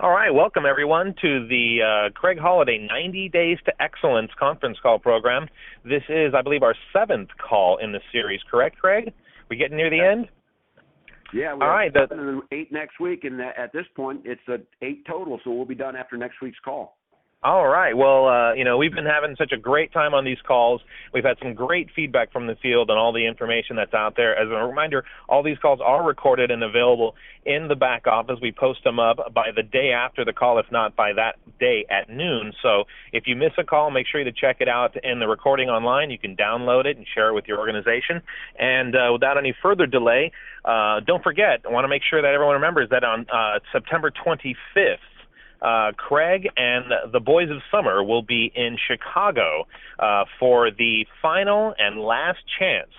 All right, welcome everyone to the Craig Holiday 90 Days to Excellence conference call program. This is, I believe, our seventh call in the series, correct, Craig? We getting near the end? Yeah, we have 7 and 8 next week, and at this point, it's 8 total, so we'll be done after next week's call. All right. Well, we've been having such a great time on these calls. We've had some great feedback from the field and all the information that's out there. As a reminder, all these calls are recorded and available in the back office. We post them up by the day after the call, if not by that day at noon. So if you miss a call, make sure to check it out in the recording online. You can download it and share it with your organization. And without any further delay, don't forget, I want to make sure that everyone remembers that on September 25th, Craig and the Boys of Summer will be in Chicago for the final and last chance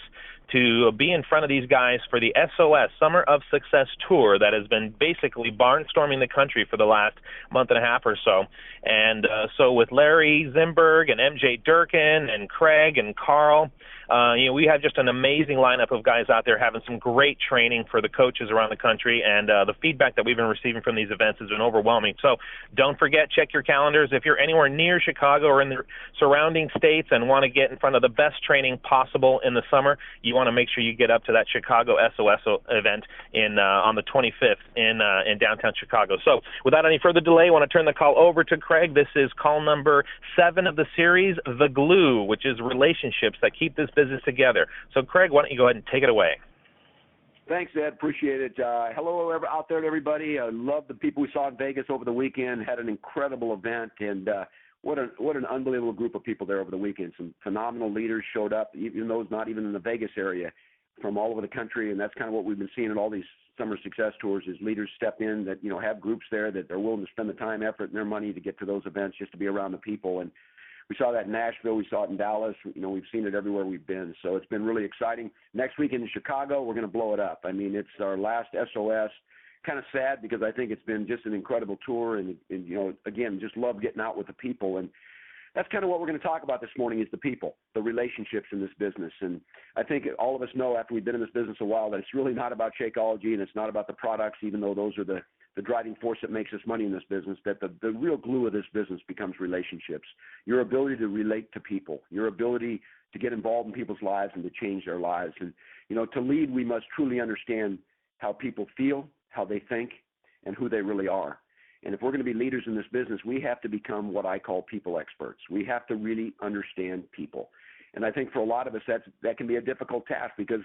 to be in front of these guys for the SOS Summer of Success Tour that has been basically barnstorming the country for the last month and a half or so. And so with Larry Zimberg and MJ Durkin and Craig and Carl, we have just an amazing lineup of guys out there having some great training for the coaches around the country, and the feedback that we've been receiving from these events has been overwhelming. So don't forget, check your calendars. If you're anywhere near Chicago or in the surrounding states and want to get in front of the best training possible in the summer, you want to make sure you get up to that Chicago SOS event on the 25th in downtown Chicago. So without any further delay, I want to turn the call over to Craig. This is call number 7 of the series, The Glue, which is relationships that keep this business together. So Craig, why don't you go ahead and take it away? Thanks, Ed. Appreciate it. Hello out there, everybody. I love the people we saw in Vegas over the weekend. Had an incredible event, and what an unbelievable group of people there over the weekend. Some phenomenal leaders showed up, even those not even in the Vegas area, from all over the country, and that's kind of what we've been seeing in all these summer success tours is leaders step in that, have groups there that are willing to spend the time, effort, and their money to get to those events just to be around the people. And we saw that in Nashville. We saw it in Dallas. We've seen it everywhere we've been. So it's been really exciting. Next week in Chicago, we're going to blow it up. I mean, it's our last SOS. Kind of sad because I think it's been just an incredible tour. And again, just love getting out with the people. And that's kind of what we're going to talk about this morning is the people, the relationships in this business. And I think all of us know after we've been in this business a while that it's really not about Shakeology and it's not about the products, even though those are the driving force that makes us money in this business, that the real glue of this business becomes relationships. Your ability to relate to people, your ability to get involved in people's lives and to change their lives. And, to lead, we must truly understand how people feel, how they think, and who they really are. And if we're going to be leaders in this business, we have to become what I call people experts. We have to really understand people. And I think for a lot of us, that can be a difficult task because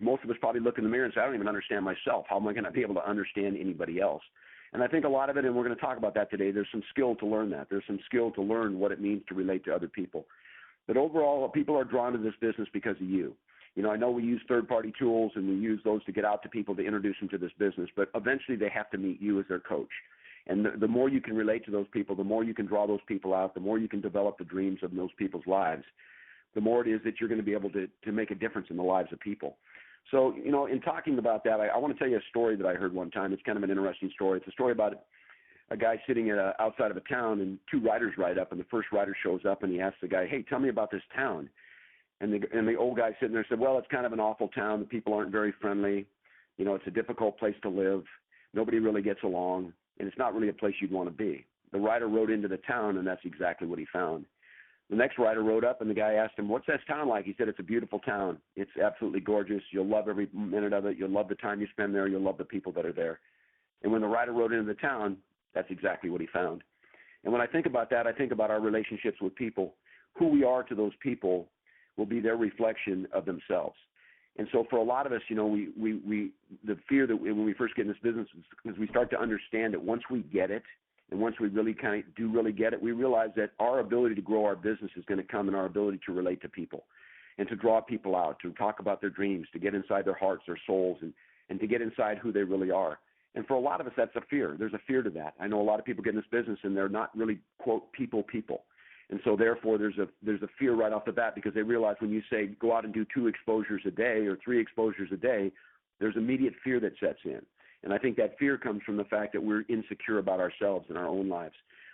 most of us probably look in the mirror and say, I don't even understand myself. How am I going to be able to understand anybody else? And I think a lot of it, and we're going to talk about that today, there's some skill to learn that. There's some skill to learn what it means to relate to other people. But overall, people are drawn to this business because of you. I know we use third-party tools and we use those to get out to people to introduce them to this business, but eventually they have to meet you as their coach. And the more you can relate to those people, the more you can draw those people out, the more you can develop the dreams of those people's lives, the more it is that you're going to be able to make a difference in the lives of people. So, in talking about that, I want to tell you a story that I heard one time. It's kind of an interesting story. It's a story about a guy sitting outside of a town, and 2 riders ride up, and the first rider shows up, and he asks the guy, hey, tell me about this town. And the old guy sitting there said, well, it's kind of an awful town. The people aren't very friendly. It's a difficult place to live. Nobody really gets along, and it's not really a place you'd want to be. The rider rode into the town, and that's exactly what he found. The next rider rode up, and the guy asked him, what's that town like? He said, it's a beautiful town. It's absolutely gorgeous. You'll love every minute of it. You'll love the time you spend there. You'll love the people that are there. And when the rider rode into the town, that's exactly what he found. And when I think about that, I think about our relationships with people. Who we are to those people will be their reflection of themselves. And so for a lot of us, the fear that when we first get in this business is we start to understand that once we get it, and once we really really get it, we realize that our ability to grow our business is going to come in our ability to relate to people and to draw people out, to talk about their dreams, to get inside their hearts, their souls, and to get inside who they really are. And for a lot of us, that's a fear. There's a fear to that. I know a lot of people get in this business and they're not really, quote, people. And so therefore there's a fear right off the bat because they realize when you say go out and do 2 exposures a day or 3 exposures a day, there's immediate fear that sets in. And I think that fear comes from the fact that we're insecure about ourselves and our own lives.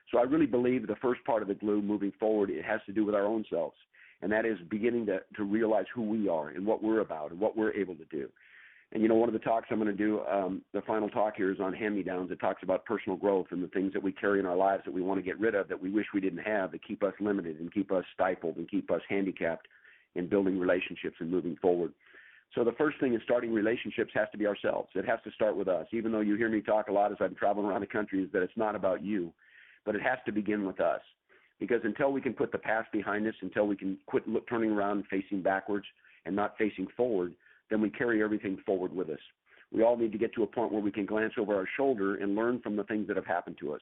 So I really believe the first part of the glue moving forward, it has to do with our own selves. And that is beginning to realize who we are and what we're about and what we're able to do. And, one of the talks I'm going to do, the final talk here is on hand-me-downs. It talks about personal growth and the things that we carry in our lives that we want to get rid of, that we wish we didn't have, that keep us limited and keep us stifled and keep us handicapped in building relationships and moving forward. So the first thing in starting relationships has to be ourselves. It has to start with us. Even though you hear me talk a lot as I'm traveling around the country, is that it's not about you, but it has to begin with us. Because until we can put the past behind us, until we can quit turning around and facing backwards and not facing forward, then we carry everything forward with us. We all need to get to a point where we can glance over our shoulder and learn from the things that have happened to us.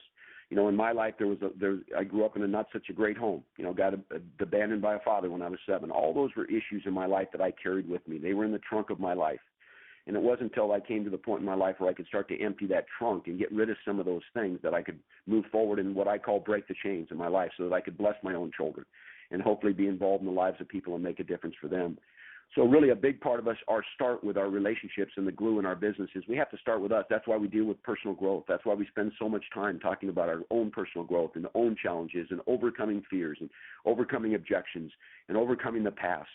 In my life, I grew up in a not such a great home. Got abandoned by a father when I was 7. All those were issues in my life that I carried with me. They were in the trunk of my life. And it wasn't until I came to the point in my life where I could start to empty that trunk and get rid of some of those things that I could move forward in what I call break the chains in my life, so that I could bless my own children and hopefully be involved in the lives of people and make a difference for them. So really a big part of us, our start with our relationships and the glue in our businesses, we have to start with us. That's why we deal with personal growth. That's why we spend so much time talking about our own personal growth and own challenges and overcoming fears and overcoming objections and overcoming the past.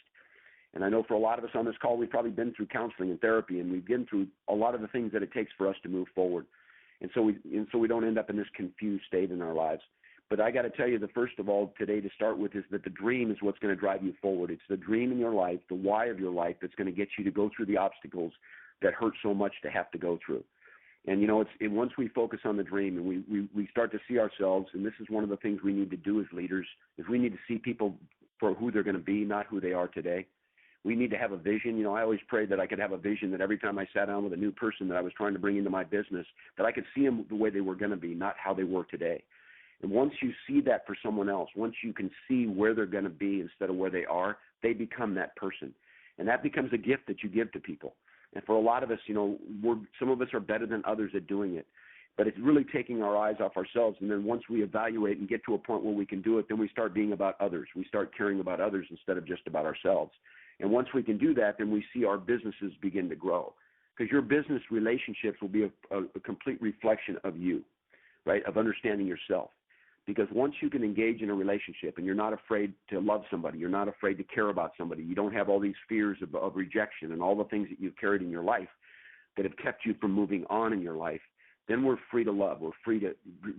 And I know for a lot of us on this call, we've probably been through counseling and therapy, and we've been through a lot of the things that it takes for us to move forward. And so we don't end up in this confused state in our lives. But I got to tell you, the first of all today to start with is that the dream is what's going to drive you forward. It's the dream in your life, the why of your life, that's going to get you to go through the obstacles that hurt so much to have to go through. And, once we focus on the dream and we start to see ourselves, and this is one of the things we need to do as leaders, is we need to see people for who they're going to be, not who they are today. We need to have a vision. I always prayed that I could have a vision that every time I sat down with a new person that I was trying to bring into my business, that I could see them the way they were going to be, not how they were today. And once you see that for someone else, once you can see where they're going to be instead of where they are, they become that person. And that becomes a gift that you give to people. And for a lot of us, some of us are better than others at doing it. But it's really taking our eyes off ourselves. And then once we evaluate and get to a point where we can do it, then we start being about others. We start caring about others instead of just about ourselves. And once we can do that, then we see our businesses begin to grow. Because your business relationships will be a complete reflection of you, right, of understanding yourself. Because once you can engage in a relationship and you're not afraid to love somebody, you're not afraid to care about somebody, you don't have all these fears of rejection and all the things that you've carried in your life that have kept you from moving on in your life, then we're free to love. We're free to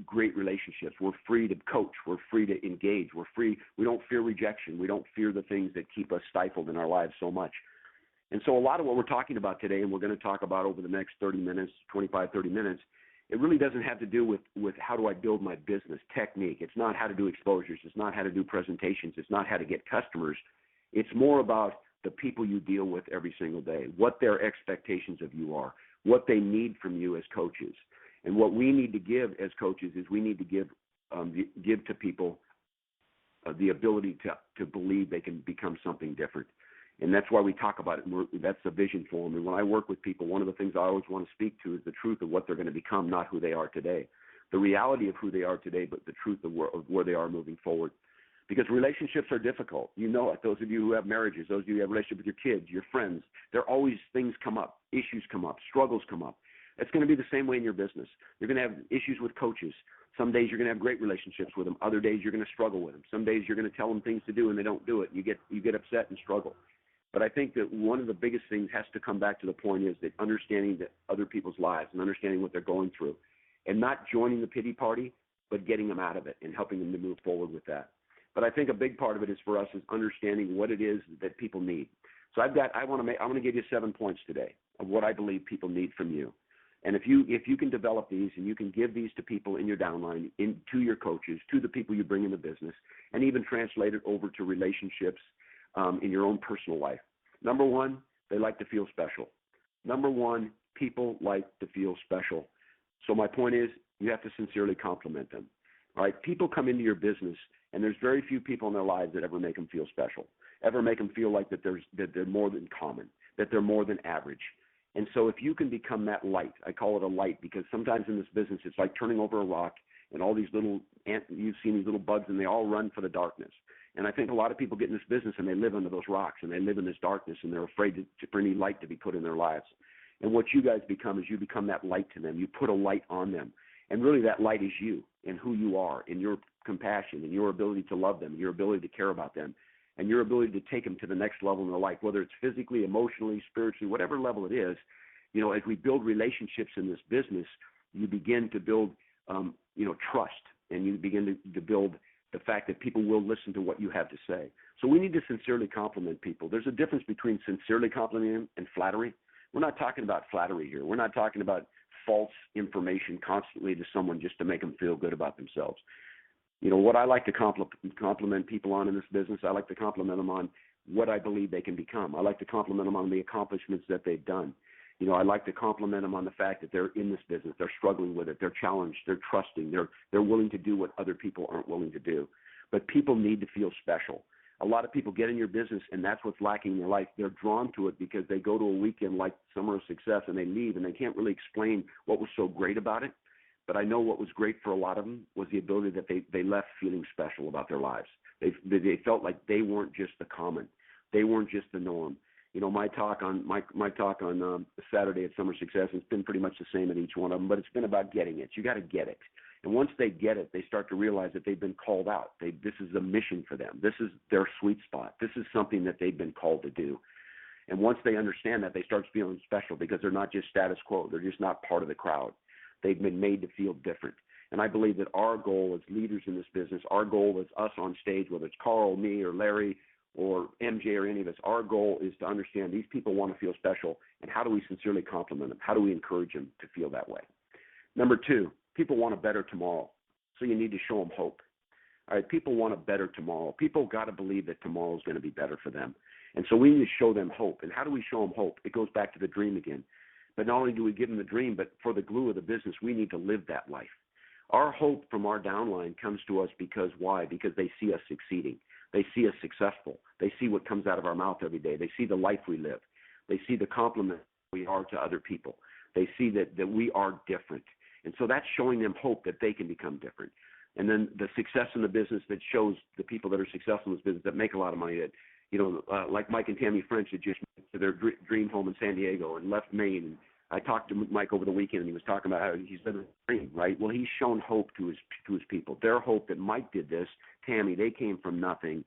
great relationships. We're free to coach. We're free to engage. We're free. We don't fear rejection. We don't fear the things that keep us stifled in our lives so much. And so a lot of what we're talking about today, and we're going to talk about over the next 30 minutes, 25, 30 minutes, it really doesn't have to do with how do I build my business technique. It's not how to do exposures. It's not how to do presentations. It's not how to get customers. It's more about the people you deal with every single day, what their expectations of you are, what they need from you as coaches. And what we need to give as coaches is we need to give to people the ability to believe they can become something different. And that's why we talk about it. That's the vision for them. And when I work with people, one of the things I always want to speak to is the truth of what they're going to become, not who they are today. The reality of who they are today, but the truth of where they are moving forward. Because relationships are difficult. You know it. Those of you who have marriages, those of you who have relationships with your kids, your friends, there are always things come up, issues come up, struggles come up. It's going to be the same way in your business. You're going to have issues with coaches. Some days you're going to have great relationships with them. Other days you're going to struggle with them. Some days you're going to tell them things to do and they don't do it. You get upset and struggle. But I think that one of the biggest things has to come back to the point is that understanding that other people's lives and understanding what they're going through and not joining the pity party, but getting them out of it and helping them to move forward with that. But I think a big part of it is for us is understanding what it is that people need. So I want to give you 7 points today of what I believe people need from you. And if you can develop these and you can give these to people in your downline, to your coaches, to the people you bring in the business, and even translate it over to relationships in your own personal life. Number one, they like to feel special. Number one, people like to feel special. So my point is, you have to sincerely compliment them. All right, people come into your business, and there's very few people in their lives that ever make them feel special, ever make them feel like that they're more than common, that they're more than average. And so if you can become that light, I call it a light because sometimes in this business it's like turning over a rock and all these you've seen these little bugs and they all run for the darkness. And I think a lot of people get in this business and they live under those rocks and they live in this darkness and they're afraid for any light to be put in their lives. And what you guys become is you become that light to them. You put a light on them. And really that light is you and who you are and your compassion and your ability to love them, your ability to care about them, and your ability to take them to the next level in their life, whether it's physically, emotionally, spiritually, whatever level it is. As we build relationships in this business, you begin to build, trust, and you begin to build the fact that people will listen to what you have to say. So we need to sincerely compliment people. There's a difference between sincerely complimenting them and flattery. We're not talking about flattery here. We're not talking about false information constantly to someone just to make them feel good about themselves. What I like to compliment people on in this business, I like to compliment them on what I believe they can become. I like to compliment them on the accomplishments that they've done. I like to compliment them on the fact that they're in this business, they're struggling with it, they're challenged, they're trusting, they're willing to do what other people aren't willing to do. But people need to feel special. A lot of people get in your business, and that's what's lacking in their life. They're drawn to it because they go to a weekend like Summer of Success, and they leave, and they can't really explain what was so great about it. But I know what was great for a lot of them was the ability that they left feeling special about their lives. They felt like they weren't just the common. They weren't just the norm. My talk on Saturday at Summer Success, it's been pretty much the same at each one of them, but it's been about getting it. You got to get it. And once they get it, they start to realize that they've been called out. This is a mission for them. This is their sweet spot. This is something that they've been called to do. And once they understand that, they start feeling special because they're not just status quo. They're just not part of the crowd. They've been made to feel different. And I believe that our goal as leaders in this business, our goal as us on stage, whether it's Carl, me, or Larry, or MJ, or any of us, our goal is to understand these people want to feel special, and how do we sincerely compliment them? How do we encourage them to feel that way? Number two, people want a better tomorrow, so you need to show them hope. All right, people want a better tomorrow. People got to believe that tomorrow is going to be better for them. And so we need to show them hope. And how do we show them hope? It goes back to the dream again. But not only do we give them the dream, but for the glue of the business, we need to live that life. Our hope from our downline comes to us because why? Because they see us succeeding. They see us successful. They see what comes out of our mouth every day. They see the life we live. They see the compliment we are to other people. They see that we are different. And so that's showing them hope that they can become different. And then the success in the business that shows the people that are successful in this business that make a lot of money, that, like Mike and Tammy French that just went to their dream home in San Diego and left Maine. And I talked to Mike over the weekend, and he was talking about how he's living a dream, right? Well, he's shown hope to his people. Their hope that Mike did this, Tammy, they came from nothing,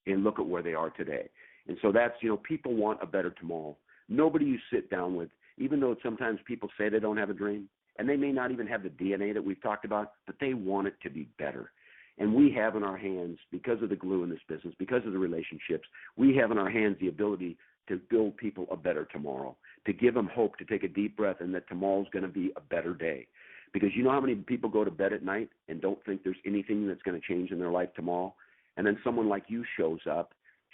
and look at where they are today. And so that's, people want a better tomorrow. Nobody you sit down with, even though sometimes people say they don't have a dream, and they may not even have the DNA that we've talked about, but they want it to be better. And we have in our hands, because of the glue in this business, because of the relationships, we have in our hands the ability to build people a better tomorrow, to give them hope, to take a deep breath, and that tomorrow's going to be a better day. Because you know how many people go to bed at night and don't think there's anything that's going to change in their life tomorrow? And then someone like you shows up,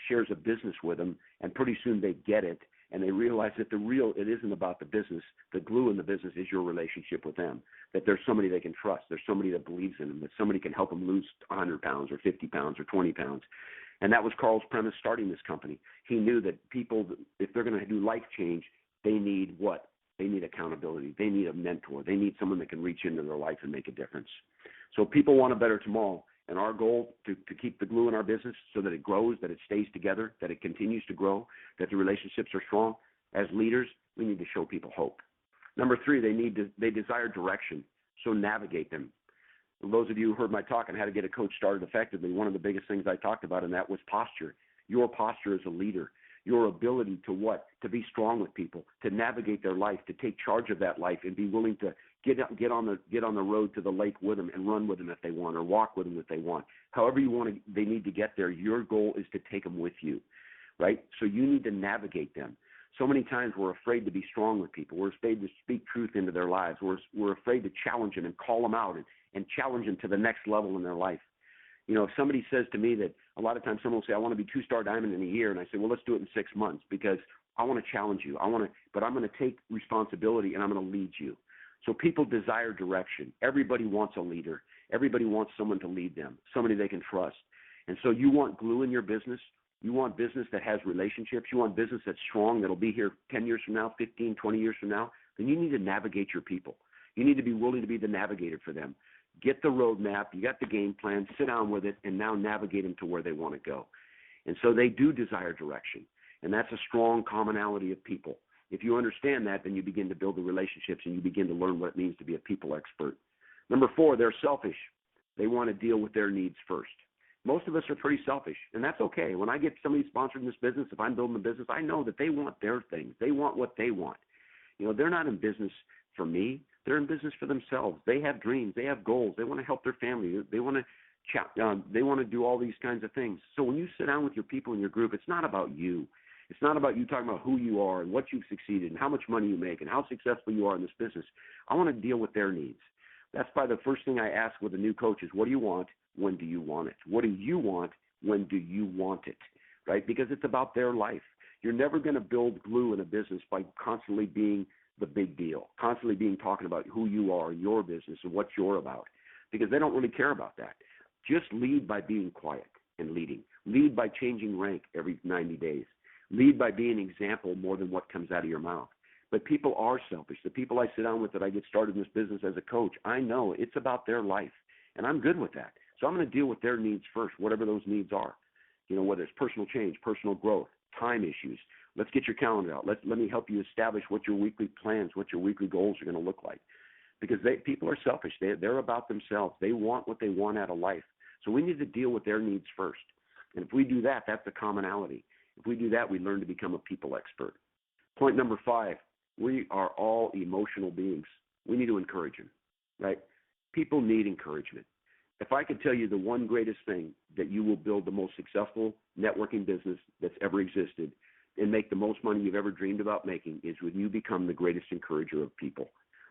shares a business with them, and pretty soon they get it, and they realize that it isn't about the business. The glue in the business is your relationship with them, that there's somebody they can trust, there's somebody that believes in them, that somebody can help them lose 100 pounds or 50 pounds or 20 pounds. And that was Carl's premise starting this company. He knew that people, if they're going to do life change, they need what? They need accountability. They need a mentor. They need someone that can reach into their life and make a difference. So people want a better tomorrow. And our goal to keep the glue in our business so that it grows, that it stays together, that it continues to grow, that the relationships are strong. As leaders, we need to show people hope. Number three, they desire direction, so navigate them. And those of you who heard my talk on how to get a coach started effectively, one of the biggest things I talked about in that was posture. Your posture as a leader, your ability to what? To be strong with people, to navigate their life, to take charge of that life and be willing to get on the road to the lake with them and run with them if they want, or walk with them if they want. However they need to get there, your goal is to take them with you, right? So you need to navigate them. So many times we're afraid to be strong with people. We're afraid to speak truth into their lives. We're afraid to challenge them and call them out and challenge them to the next level in their life. If somebody says to me that a lot of times someone will say, I want to be 2-star diamond in a year, and I say, well, let's do it in 6 months because I want to challenge you. But I'm going to take responsibility and I'm going to lead you. So people desire direction. Everybody wants a leader. Everybody wants someone to lead them, somebody they can trust. And so you want glue in your business. You want business that has relationships. You want business that's strong, that'll be here 10 years from now, 15, 20 years from now. Then you need to navigate your people. You need to be willing to be the navigator for them. Get the roadmap. You got the game plan. Sit down with it and now navigate them to where they want to go. And so they do desire direction. And that's a strong commonality of people. If you understand that, then you begin to build the relationships and you begin to learn what it means to be a people expert. Number 4, they're selfish. They want to deal with their needs first. Most of us are pretty selfish, and that's okay. When I get somebody sponsored in this business, if I'm building a business, I know that they want their things. They want what they want. They're not in business for me. They're in business for themselves. They have dreams. They have goals. They want to help their family. They want to do all these kinds of things. So when you sit down with your people in your group, it's not about you. It's not about you talking about who you are and what you've succeeded and how much money you make and how successful you are in this business. I want to deal with their needs. That's why the first thing I ask with a new coach is, what do you want? When do you want it? What do you want? When do you want it? Right? Because it's about their life. You're never going to build glue in a business by constantly being the big deal, constantly being talking about who you are, your business, and what you're about, because they don't really care about that. Just lead by being quiet and leading. Lead by changing rank every 90 days. Lead by being an example more than what comes out of your mouth. But people are selfish. The people I sit down with that I get started in this business as a coach, I know it's about their life, and I'm good with that. So I'm going to deal with their needs first, whatever those needs are. Whether it's personal change, personal growth, time issues. Let's get your calendar out. Let me help you establish what your weekly plans, what your weekly goals are going to look like. Because people are selfish. They're about themselves. They want what they want out of life. So we need to deal with their needs first. And if we do that, that's a commonality. If we do that, we learn to become a people expert. Point number 5, we are all emotional beings. We need to encourage them, right? People need encouragement. If I could tell you the one greatest thing that you will build the most successful networking business that's ever existed and make the most money you've ever dreamed about making is when you become the greatest encourager of people.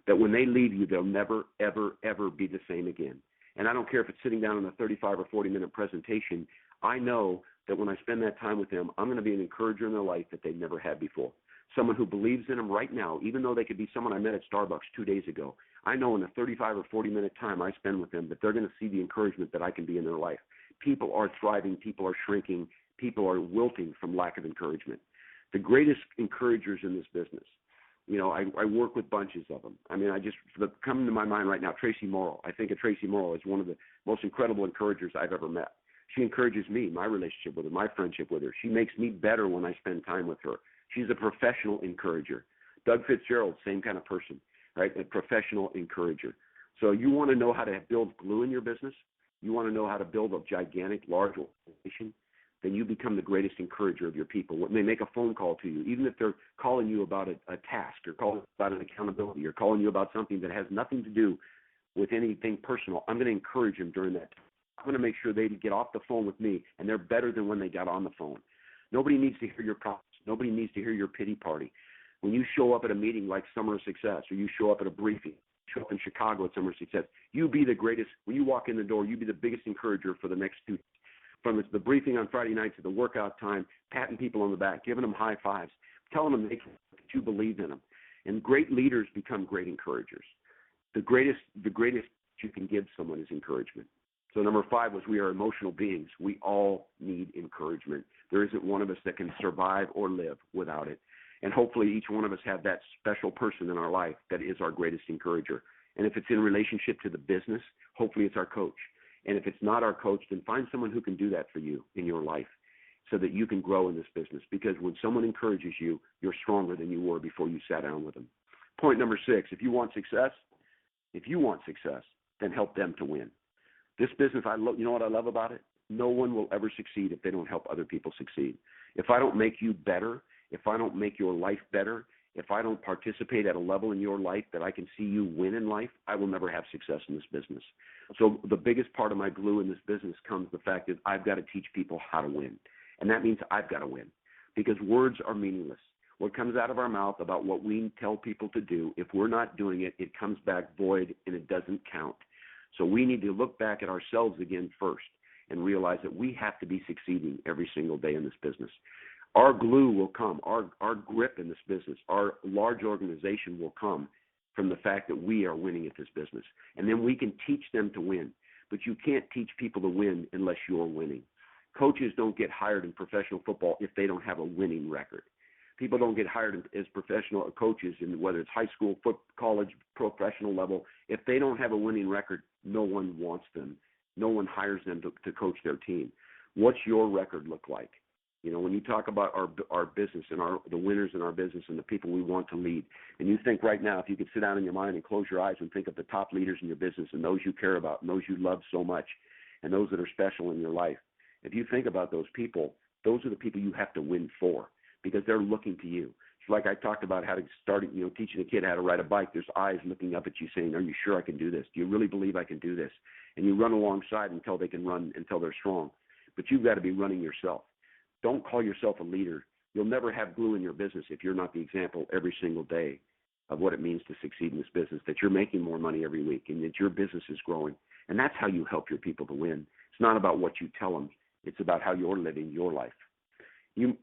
That when they leave you, they'll never, ever, ever be the same again. And I don't care if it's sitting down in a 35 or 40-minute presentation. I know that when I spend that time with them, I'm going to be an encourager in their life that they never had before. Someone who believes in them right now, even though they could be someone I met at Starbucks 2 days ago. I know in the 35 or 40-minute time I spend with them that they're going to see the encouragement that I can be in their life. People are thriving. People are shrinking. People are wilting from lack of encouragement. The greatest encouragers in this business, I work with bunches of them. Coming to my mind right now, Tracy Morrow. I think of Tracy Morrow as one of the most incredible encouragers I've ever met. She encourages me, my relationship with her, my friendship with her. She makes me better when I spend time with her. She's a professional encourager. Doug Fitzgerald, same kind of person, right? A professional encourager. So you want to know how to build glue in your business? You want to know how to build a gigantic, large organization? Then you become the greatest encourager of your people. When they make a phone call to you, even if they're calling you about a task or calling about an accountability or calling you about something that has nothing to do with anything personal, I'm going to encourage them during that time. I'm going to make sure they get off the phone with me and they're better than when they got on the phone. Nobody needs to hear your problems. Nobody needs to hear your pity party. When you show up at a meeting like Summer of Success, or you show up at a briefing, show up in Chicago at Summer of Success, you be the greatest. When you walk in the door, you be the biggest encourager for the next 2. From the briefing on Friday night to the workout time, patting people on the back, giving them high fives, telling them that you believe in them. And great leaders become great encouragers. The greatest you can give someone is encouragement. So number 5 was we are emotional beings. We all need encouragement. There isn't one of us that can survive or live without it. And hopefully each one of us have that special person in our life that is our greatest encourager. And if it's in relationship to the business, hopefully it's our coach. And if it's not our coach, then find someone who can do that for you in your life so that you can grow in this business. Because when someone encourages you, you're stronger than you were before you sat down with them. Point number 6, if you want success, then help them to win. This business, you know what I love about it? No one will ever succeed if they don't help other people succeed. If I don't make you better, if I don't make your life better, if I don't participate at a level in your life that I can see you win in life, I will never have success in this business. So the biggest part of my glue in this business comes the fact that I've got to teach people how to win. And that means I've got to win because words are meaningless. What comes out of our mouth about what we tell people to do, if we're not doing it, it comes back void and it doesn't count. So we need to look back at ourselves again first and realize that we have to be succeeding every single day in this business. Our glue will come, our grip in this business, our large organization will come from the fact that we are winning at this business. And then we can teach them to win. But you can't teach people to win unless you're winning. Coaches don't get hired in professional football if they don't have a winning record. People don't get hired as professional coaches in whether it's high school, college, professional level. If they don't have a winning record, no one wants them. No one hires them to coach their team. What's your record look like? When you talk about our business and the winners in our business and the people we want to lead, and you think right now, if you could sit down in your mind and close your eyes and think of the top leaders in your business and those you care about and those you love so much and those that are special in your life, if you think about those people, those are the people you have to win for because they're looking to you. like I talked about how to start, teaching a kid how to ride a bike. There's eyes looking up at you saying, are you sure I can do this? Do you really believe I can do this? And you run alongside until they can run, until they're strong. But you've got to be running yourself. Don't call yourself a leader. You'll never have glue in your business if you're not the example every single day of what it means to succeed in this business, that you're making more money every week and that your business is growing. And that's how you help your people to win. It's not about what you tell them. It's about how you're living your life.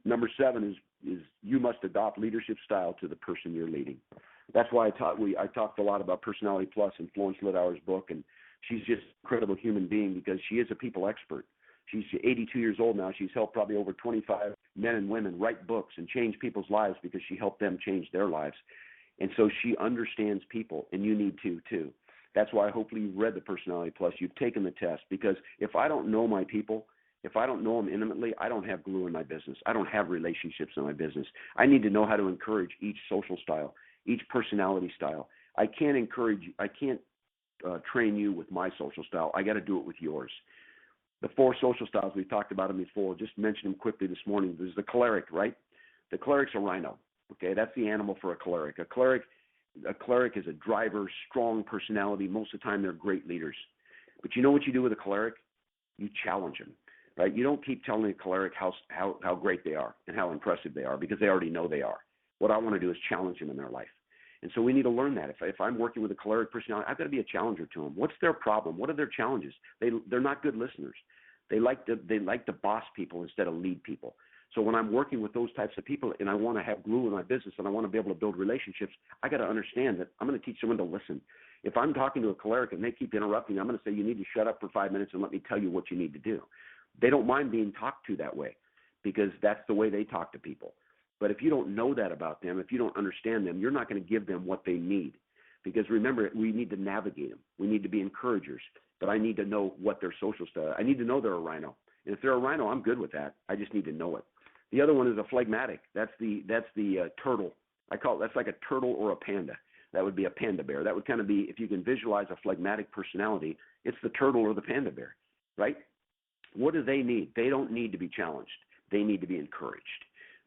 Number 7 is you must adopt leadership style to the person you're leading. That's why I talked a lot about Personality Plus in Florence Littauer's book, and she's just an incredible human being because she is a people expert. She's 82 years old now. She's helped probably over 25 men and women write books and change people's lives because she helped them change their lives. And so she understands people, and you need to too. That's why hopefully you've read the Personality Plus, you've taken the test, because if I don't know my people, if I don't know them intimately, I don't have glue in my business. I don't have relationships in my business. I need to know how to encourage each social style, each personality style. I can't train you with my social style. I got to do it with yours. The 4 social styles, we've talked about them before, just mentioned them quickly this morning. There's the choleric, right? The choleric's a rhino. Okay, that's the animal for a choleric. A choleric is a driver, strong personality. Most of the time, they're great leaders. But you know what you do with a choleric? You challenge them, right? You don't keep telling a choleric how great they are and how impressive they are because they already know they are. What I want to do is challenge them in their life. And so we need to learn that. If I'm working with a choleric personality, I've got to be a challenger to them. What's their problem? What are their challenges? They're not good listeners. They like to boss people instead of lead people. So when I'm working with those types of people and I want to have glue in my business and I want to be able to build relationships, I got to understand that I'm going to teach someone to listen. If I'm talking to a choleric and they keep interrupting, I'm going to say, you need to shut up for 5 minutes and let me tell you what you need to do. They don't mind being talked to that way because that's the way they talk to people. But if you don't know that about them, if you don't understand them, you're not going to give them what they need. Because remember, we need to navigate them. We need to be encouragers. But I need to know what their social style. I need to know they're a rhino. And if they're a rhino, I'm good with that. I just need to know it. The other one is a phlegmatic. That's the turtle. I call it, that's like a turtle or a panda. That would be a panda bear. That would kind of be, if you can visualize a phlegmatic personality, it's the turtle or the panda bear, right? What do they need? They don't need to be challenged. They need to be encouraged,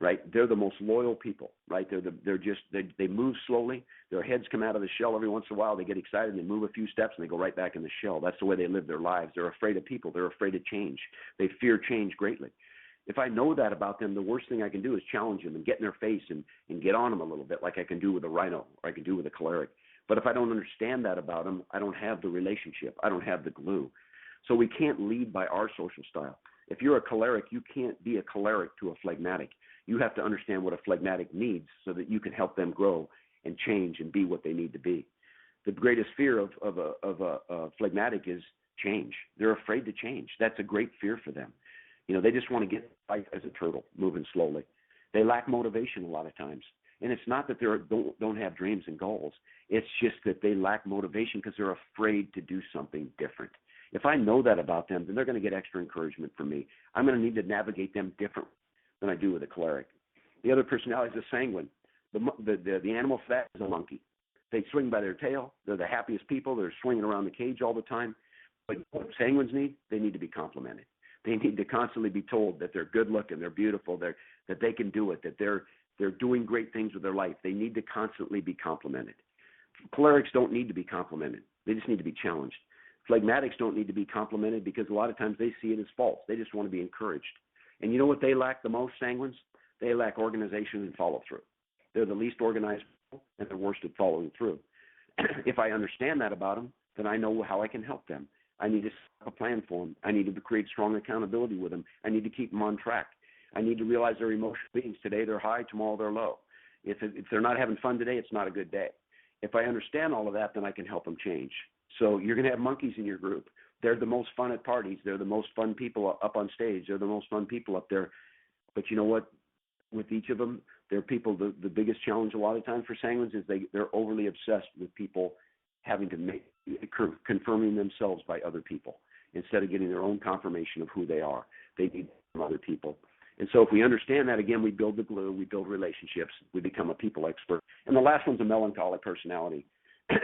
right? They're the most loyal people, right? They move slowly. Their heads come out of the shell every once in a while. They get excited and they move a few steps and they go right back in the shell. That's the way they live their lives. They're afraid of people. They're afraid of change. They fear change greatly. If I know that about them, the worst thing I can do is challenge them and get in their face and get on them a little bit like I can do with a rhino or I can do with a choleric. But if I don't understand that about them, I don't have the relationship. I don't have the glue. So we can't lead by our social style. If you're a choleric, you can't be a choleric to a phlegmatic. You have to understand what a phlegmatic needs so that you can help them grow and change and be what they need to be. The greatest fear of a phlegmatic is change. They're afraid to change. That's a great fear for them. They just want to get life as a turtle, moving slowly. They lack motivation a lot of times. And it's not that they don't have dreams and goals. It's just that they lack motivation because they're afraid to do something different. If I know that about them, then they're going to get extra encouragement from me. I'm going to need to navigate them different than I do with a choleric. The other personality is a sanguine. The animal for that is a monkey. They swing by their tail. They're the happiest people. They're swinging around the cage all the time. But what sanguines need? They need to be complimented. They need to constantly be told that they're good looking, they're beautiful, that they can do it, that they're doing great things with their life. They need to constantly be complimented. Cholerics don't need to be complimented. They just need to be challenged. Phlegmatics don't need to be complimented because a lot of times they see it as false. They just want to be encouraged. And you know what they lack the most, sanguines? They lack organization and follow-through. They're the least organized people and they're worst at following through. If I understand that about them, then I know how I can help them. I need to set up a plan for them. I need to create strong accountability with them. I need to keep them on track. I need to realize they're emotional beings. Today they're high, tomorrow they're low. If they're not having fun today, it's not a good day. If I understand all of that, then I can help them change. So you're going to have monkeys in your group. They're the most fun at parties. They're the most fun people up on stage. They're the most fun people up there. But you know what? With each of them, they're people, the biggest challenge a lot of times for sanguines is they're overly obsessed with people having to confirming themselves by other people instead of getting their own confirmation of who they are. They need from other people. And so if we understand that, again, we build the glue, we build relationships, we become a people expert. And the last one's a melancholic personality.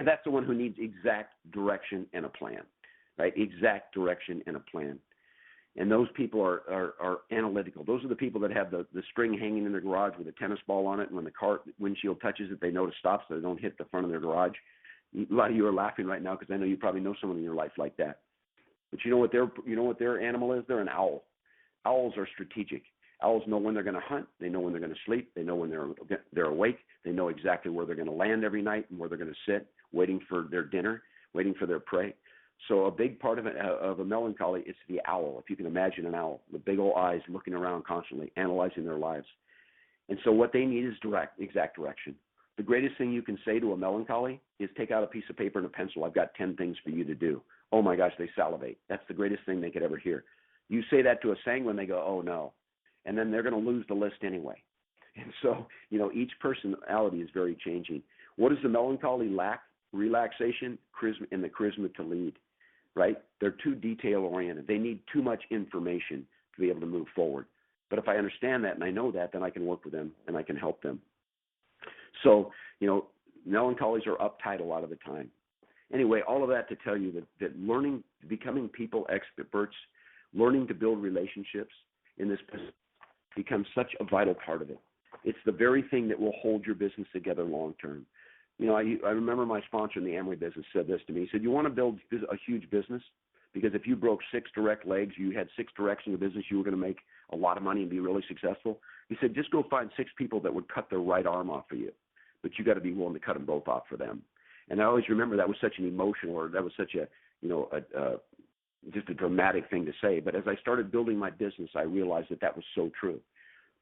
That's the one who needs exact direction and a plan, right? Exact direction and a plan. And those people are analytical. Those are the people that have the string hanging in their garage with a tennis ball on it, and when the car windshield touches it, they know to stop so they don't hit the front of their garage. A lot of you are laughing right now because I know you probably know someone in your life like that. But you know what their animal is? They're an owl. Owls are strategic. Owls know when they're going to hunt. They know when they're going to sleep. They know when they're awake. They know exactly where they're going to land every night and where they're going to sit, waiting for their dinner, waiting for their prey. So a big part of a melancholy is the owl. If you can imagine an owl, the big old eyes looking around constantly, analyzing their lives. And so what they need is exact direction. The greatest thing you can say to a melancholy is take out a piece of paper and a pencil. I've got 10 things for you to do. Oh my gosh, they salivate. That's the greatest thing they could ever hear. You say that to a sanguine, they go, oh no. And then they're going to lose the list anyway. And so, each personality is very changing. What does the melancholy lack? Relaxation, charisma, and the charisma to lead, right? They're too detail-oriented. They need too much information to be able to move forward. But if I understand that and I know that, then I can work with them and I can help them. So, melancholies are uptight a lot of the time. Anyway, all of that to tell you that learning, becoming people experts, learning to build relationships in this business becomes such a vital part of it. It's the very thing that will hold your business together long term. I remember my sponsor in the Amway business said this to me. He said, you want to build a huge business? Because if you broke 6 direct legs, you had 6 directions of business, you were going to make a lot of money and be really successful. He said, just go find 6 people that would cut their right arm off for you. But you got to be willing to cut them both off for them. And I always remember that was such an emotional, or that was such a, just a dramatic thing to say. But as I started building my business, I realized that was so true.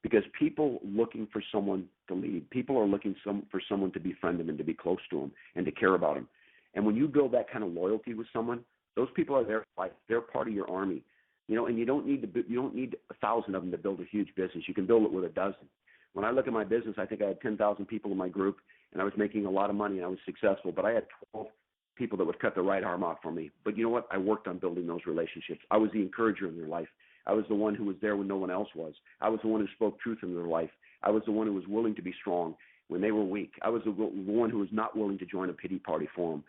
Because people looking for someone to lead, people are looking for someone to befriend them and to be close to them and to care about them. And when you build that kind of loyalty with someone, those people are there. They're part of your army, And you don't need 1,000 of them to build a huge business. You can build it with a dozen. When I look at my business, I think I had 10,000 people in my group, and I was making a lot of money and I was successful. But I had 12 people that would cut the right arm off for me. But you know what? I worked on building those relationships. I was the encourager in their life. I was the one who was there when no one else was. I was the one who spoke truth in their life. I was the one who was willing to be strong when they were weak. I was the one who was not willing to join a pity party for them.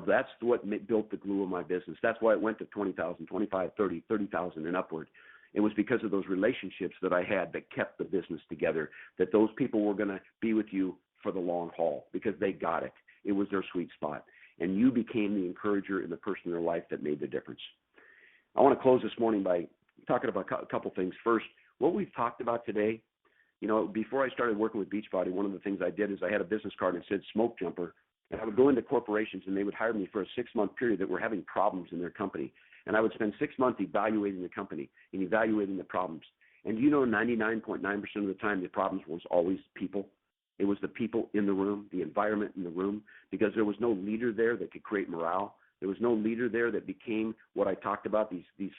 That's what built the glue of my business. That's why it went to 20,000, 25, 30, 30,000 and upward. It was because of those relationships that I had that kept the business together, that those people were going to be with you for the long haul because they got it. It was their sweet spot. And you became the encourager and the person in their life that made the difference. I want to close this morning by talking about a couple things. First, what we've talked about today, before I started working with Beachbody, one of the things I did is I had a business card that said smoke jumper, and I would go into corporations and they would hire me for a 6-month period that were having problems in their company. And I would spend 6 months evaluating the company and evaluating the problems. And 99.9% of the time, the problems was always people. It was the people in the room, the environment in the room, because there was no leader there that could create morale. There was no leader there that became what I talked about, these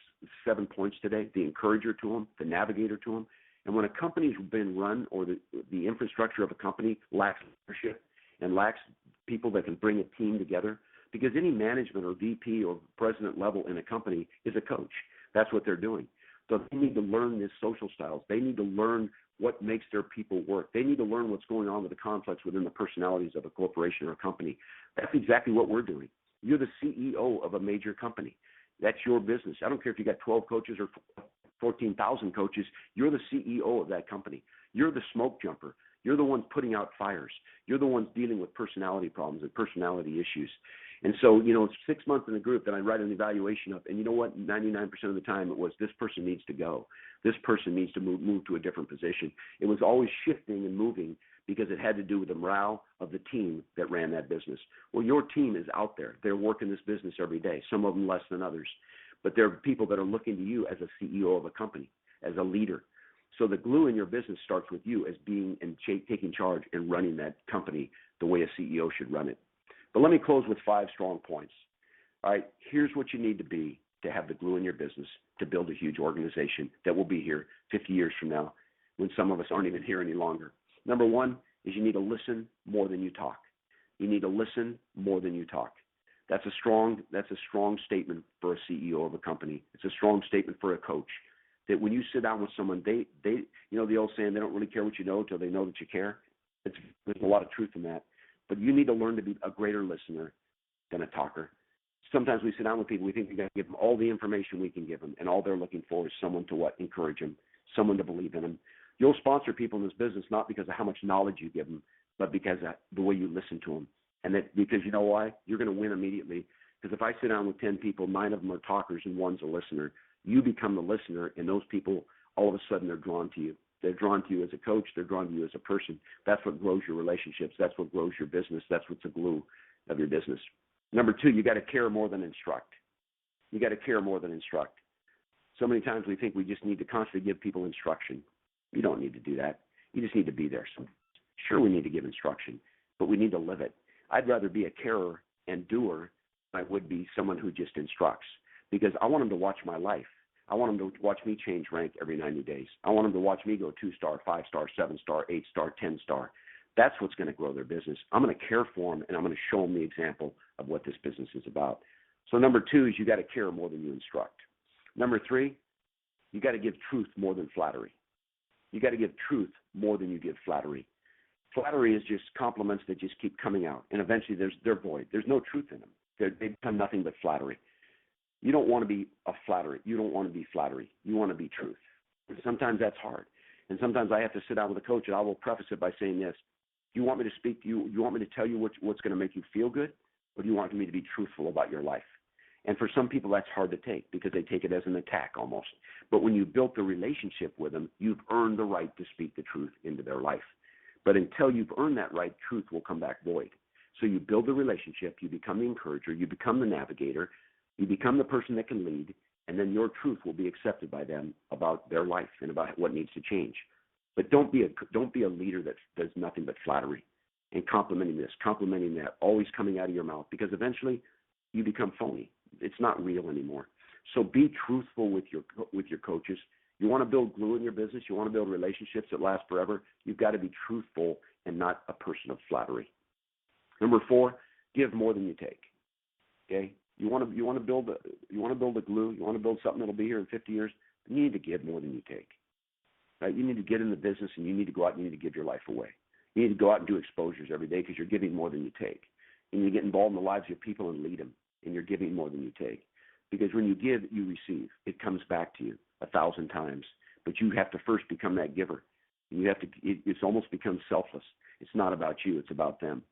7 points today, the encourager to them, the navigator to them. And when a company's been run, or the infrastructure of a company lacks leadership and lacks people that can bring a team together, because any management or VP or president level in a company is a coach. That's what they're doing. So they need to learn these social styles. They need to learn what makes their people work. They need to learn what's going on with the conflicts within the personalities of a corporation or a company. That's exactly what we're doing. You're the CEO of a major company. That's your business. I don't care if you got 12 coaches or 14,000 coaches. You're the CEO of that company. You're the smoke jumper. You're the ones putting out fires. You're the ones dealing with personality problems and personality issues. And so, it's 6 months in the group that I write an evaluation of. And you know what? 99% of the time it was, this person needs to go. This person needs to move to a different position. It was always shifting and moving because it had to do with the morale of the team that ran that business. Well, your team is out there. They're working this business every day, some of them less than others. But there are people that are looking to you as a CEO of a company, as a leader. So the glue in your business starts with you as being and taking charge and running that company the way a CEO should run it. But let me close with 5 strong points. All right, here's what you need to be to have the glue in your business to build a huge organization that will be here 50 years from now when some of us aren't even here any longer. Number 1 is you need to listen more than you talk. You need to listen more than you talk. That's a strong statement for a CEO of a company. It's a strong statement for a coach. That when you sit down with someone, they the old saying, they don't really care what you know until they know that you care. There's a lot of truth in that. But you need to learn to be a greater listener than a talker. Sometimes we sit down with people, we think we got to give them all the information we can give them, and all they're looking for is someone to what? Encourage them, someone to believe in them. You'll sponsor people in this business not because of how much knowledge you give them, but because of the way you listen to them. And that because you know why? You're going to win immediately. Because if I sit down with 10 people, 9 of them are talkers and 1's a listener, you become the listener, and those people, all of a sudden, they're drawn to you. They're drawn to you as a coach. They're drawn to you as a person. That's what grows your relationships. That's what grows your business. That's what's the glue of your business. Number 2, you got to care more than instruct. You got to care more than instruct. So many times we think we just need to constantly give people instruction. You don't need to do that. You just need to be there. So, sure, we need to give instruction, but we need to live it. I'd rather be a carer and doer than I would be someone who just instructs, because I want them to watch my life. I want them to watch me change rank every 90 days. I want them to watch me go 2-star, 5-star, 7-star, 8-star, 10-star. That's what's going to grow their business. I'm going to care for them, and I'm going to show them the example of what this business is about. So number 2 is you got to care more than you instruct. Number 3, you got to give truth more than flattery. You got to give truth more than you give flattery. Flattery is just compliments that just keep coming out, and eventually they're void. There's no truth in them. They become nothing but flattery. You don't want to be a flattery. You don't want to be flattery. You want to be truth. And sometimes that's hard. And sometimes I have to sit down with a coach, and I will preface it by saying this. Do you want me to speak to you? You want me to tell you what's going to make you feel good? Or do you want me to be truthful about your life? And for some people, that's hard to take because they take it as an attack almost. But when you built the relationship with them, you've earned the right to speak the truth into their life. But until you've earned that right, truth will come back void. So you build the relationship, you become the encourager, you become the navigator, you become the person that can lead, and then your truth will be accepted by them about their life and about what needs to change. But don't be a leader that does nothing but flattery and complimenting this, complimenting that, always coming out of your mouth, because eventually you become phony. It's not real anymore. So be truthful with your coaches. You want to build glue in your business, you want to build relationships that last forever, you've got to be truthful and not a person of flattery. Number 4, give more than you take. Okay? You want to build a glue, you want to build something that'll be here in 50 years, you need to give more than you take. Right? You need to get in the business, and you need to go out and you need to give your life away. You need to go out and do exposures every day because you're giving more than you take. And you get involved in the lives of your people and lead them, and you're giving more than you take. Because when you give, you receive. It comes back to you 1,000 times. But you have to first become that giver. And you have to. It's almost become selfless. It's not about you. It's about them.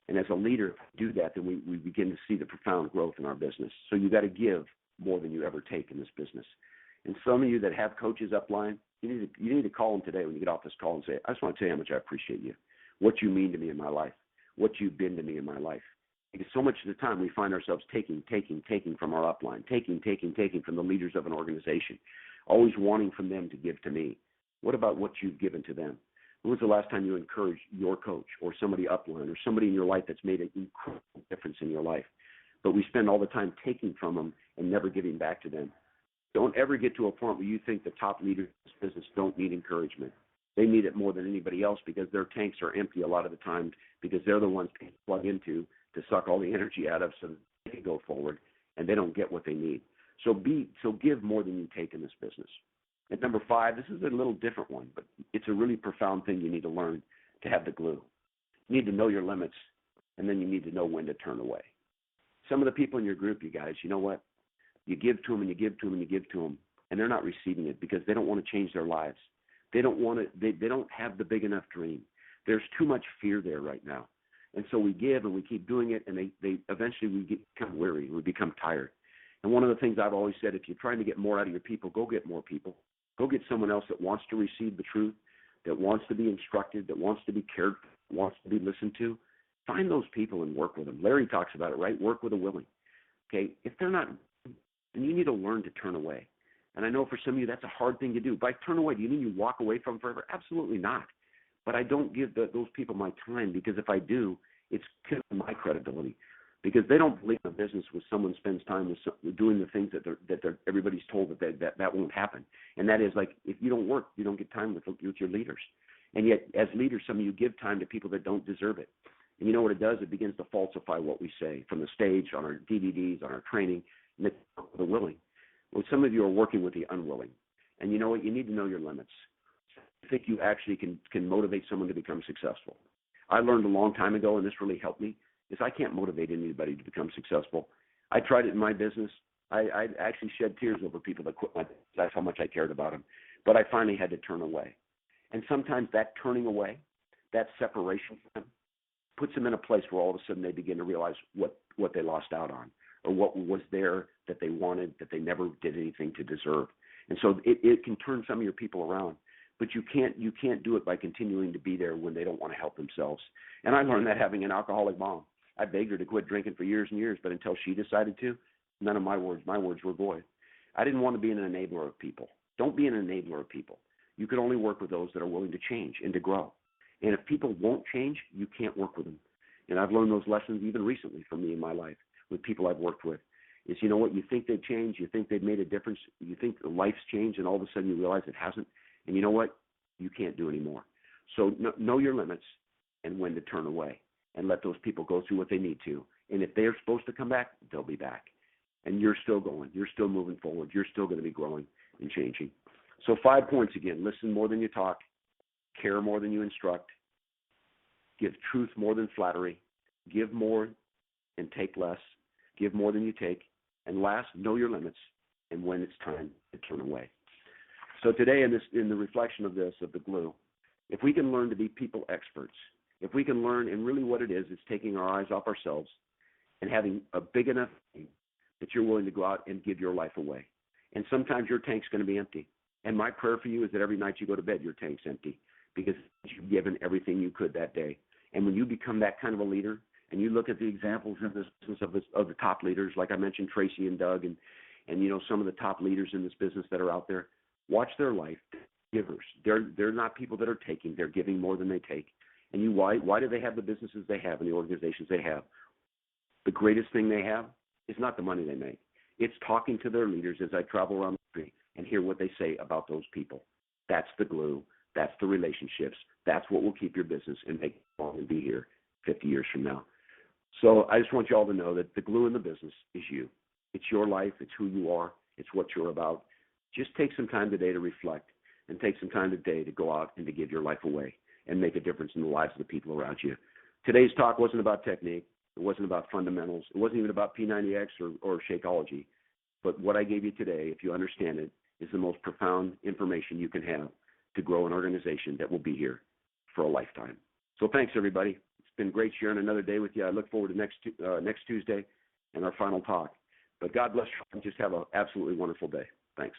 And as a leader, if we do that, then we begin to see the profound growth in our business. So you got to give more than you ever take in this business. And some of you that have coaches upline, you need to call them today when you get off this call and say, I just want to tell you how much I appreciate you, what you mean to me in my life, what you've been to me in my life. Because so much of the time we find ourselves taking from our upline, taking from the leaders of an organization, always wanting from them to give to me. What about what you've given to them? When was the last time you encouraged your coach or somebody upline or somebody in your life that's made an incredible difference in your life? But we spend all the time taking from them and never giving back to them. Don't ever get to a point where you think the top leaders in this business don't need encouragement. They need it more than anybody else because their tanks are empty a lot of the time because they're the ones people plug into to suck all the energy out of so that they can go forward, and they don't get what they need. So give more than you take in this business. And number 5, this is a little different one, but it's a really profound thing you need to learn to have the glue. You need to know your limits, and then you need to know when to turn away. Some of the people in your group, you guys, you know what? You give to them and you give to them and you give to them, and they're not receiving it because they don't want to change their lives. They don't want to. They don't have the big enough dream. There's too much fear there right now, and so we give and we keep doing it, and they eventually we become weary, we become tired. And one of the things I've always said, if you're trying to get more out of your people, go get more people. Go get someone else that wants to receive the truth, that wants to be instructed, that wants to be cared for, wants to be listened to. Find those people and work with them. Larry talks about it, right? Work with a willing. Okay, if they're not, then you need to learn to turn away. And I know for some of you that's a hard thing to do. By turn away, do you mean you walk away from them forever? Absolutely not. But I don't give those people my time because if I do, it's killing my credibility. Because they don't believe in a business where someone spends time with doing the things that everybody's told that won't happen. And that is like if you don't work, you don't get time with your leaders. And yet, as leaders, some of you give time to people that don't deserve it. And you know what it does? It begins to falsify what we say from the stage, on our DVDs, on our training, and the willing. Well, some of you are working with the unwilling. And you know what? You need to know your limits. I think you actually can motivate someone to become successful. I learned a long time ago, and this really helped me, is I can't motivate anybody to become successful. I tried it in my business. I actually shed tears over people that quit my business. That's how much I cared about them. But I finally had to turn away. And sometimes that turning away, that separation from them, puts them in a place where all of a sudden they begin to realize what they lost out on, or what was there that they wanted that they never did anything to deserve. And so it can turn some of your people around. But you can't do it by continuing to be there when they don't want to help themselves. And I learned that having an alcoholic mom. I begged her to quit drinking for years and years, but until she decided to, none of my words were void. I didn't want to be an enabler of people. Don't be an enabler of people. You can only work with those that are willing to change and to grow. And if people won't change, you can't work with them. And I've learned those lessons even recently from me in my life with people I've worked with. Is, you know what, you think they've changed, you think they've made a difference, you think life's changed, and all of a sudden you realize it hasn't. And you know what? You can't do anymore. So know your limits and when to turn away, and let those people go through what they need to. And if they're supposed to come back, they'll be back. And you're still going. You're still moving forward. You're still going to be growing and changing. So 5 points again. Listen more than you talk. Care more than you instruct. Give truth more than flattery. Give more and take less. Give more than you take. And last, know your limits and when it's time to turn away. So today in the reflection of this, of the glue, if we can learn to be people experts, if we can learn, and really what it is taking our eyes off ourselves and having a big enough thing that you're willing to go out and give your life away. And sometimes your tank's going to be empty. And my prayer for you is that every night you go to bed, your tank's empty, because you've given everything you could that day. And when you become that kind of a leader, and you look at the examples in this business of the top leaders, like I mentioned, Tracy and Doug, and you know, some of the top leaders in this business that are out there, watch their life. Givers. They're not people that are taking. They're giving more than they take. And why do they have the businesses they have and the organizations they have? The greatest thing they have is not the money they make. It's talking to their leaders as I travel around the country and hear what they say about those people. That's the glue. That's the relationships. That's what will keep your business and make it long and be here 50 years from now. So I just want you all to know that the glue in the business is you. It's your life. It's who you are. It's what you're about. Just take some time today to reflect, and take some time today to go out and to give your life away and make a difference in the lives of the people around you. Today's talk wasn't about technique. It wasn't about fundamentals. It wasn't even about P90X or Shakeology. But what I gave you today, if you understand it, is the most profound information you can have to grow an organization that will be here for a lifetime. So thanks, everybody. It's been great sharing another day with you. I look forward to next Tuesday and our final talk. But God bless you, and just have an absolutely wonderful day. Thanks.